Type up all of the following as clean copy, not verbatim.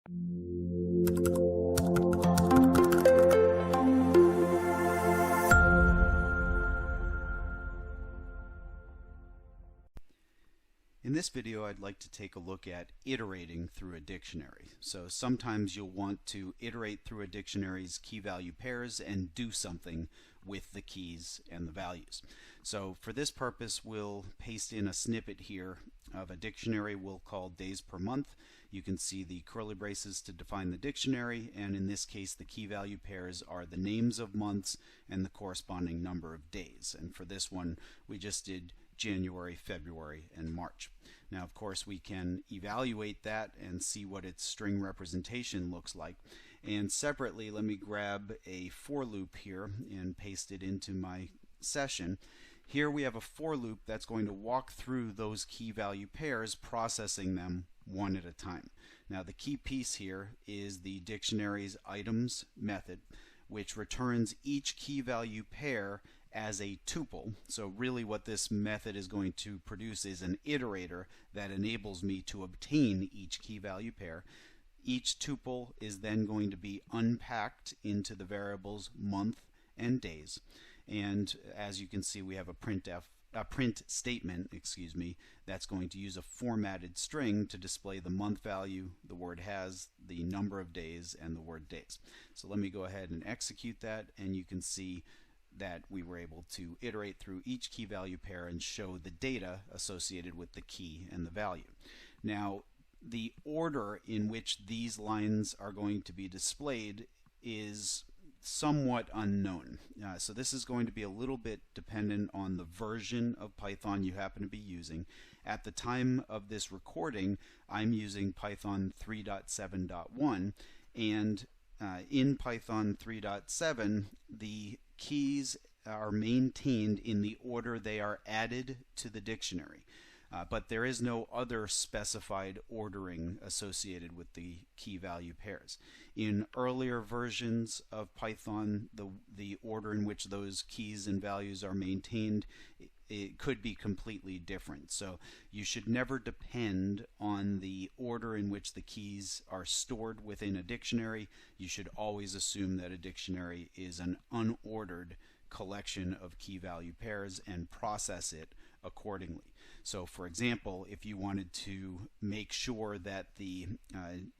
In this video, I'd like to take a look at iterating through a dictionary. So sometimes you'll want to iterate through a dictionary's key value pairs and do something with the keys and the values. So for this purpose, we'll paste in a snippet here of a dictionary we'll call days per month. You can see the curly braces to define the dictionary, and in this case the key value pairs are the names of months and the corresponding number of days. And for this one, we just did January, February, and March. Now, of course, we can evaluate that and see what its string representation looks like. And separately, let me grab a for loop here and paste it into my session. Here we have a for loop that's going to walk through those key value pairs, processing them one at a time. Now, the key piece here is the dictionary's items method, which returns each key value pair as a tuple. So really what this method is going to produce is an iterator that enables me to obtain each key value pair. Each tuple is then going to be unpacked into the variables month and days. And as you can see, we have a print statement, that's going to use a formatted string to display the month value, the word has, the number of days, and the word days. So let me go ahead and execute that, and you can see that we were able to iterate through each key value pair and show the data associated with the key and the value. Now, the order in which these lines are going to be displayed is somewhat unknown. So this is going to be a little bit dependent on the version of Python you happen to be using. At the time of this recording, I'm using Python 3.7.1, and in Python 3.7, the keys are maintained in the order they are added to the dictionary. But there is no other specified ordering associated with the key value pairs. In earlier versions of Python, the order in which those keys and values are maintained, it could be completely different. So you should never depend on the order in which the keys are stored within a dictionary. You should always assume that a dictionary is an unordered collection of key value pairs and process it accordingly. So for example, if you wanted to make sure that the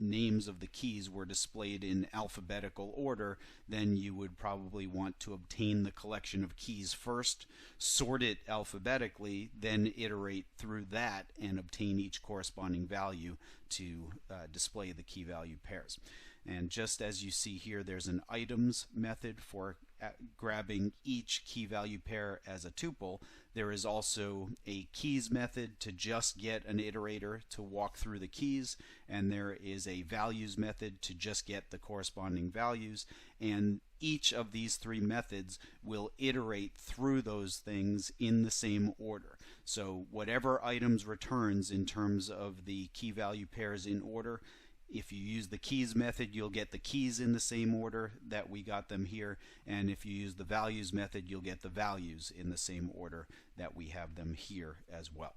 names of the keys were displayed in alphabetical order, then you would probably want to obtain the collection of keys first, sort it alphabetically, then iterate through that and obtain each corresponding value to display the key value pairs. And just as you see here, there's an items method for grabbing each key value pair as a tuple. There is also a keys method to just get an iterator to walk through the keys, and there is a values method to just get the corresponding values. And each of these three methods will iterate through those things in the same order. So whatever items returns in terms of the key value pairs in order, if you use the keys method, you'll get the keys in the same order that we got them here, and if you use the values method, you'll get the values in the same order that we have them here as well.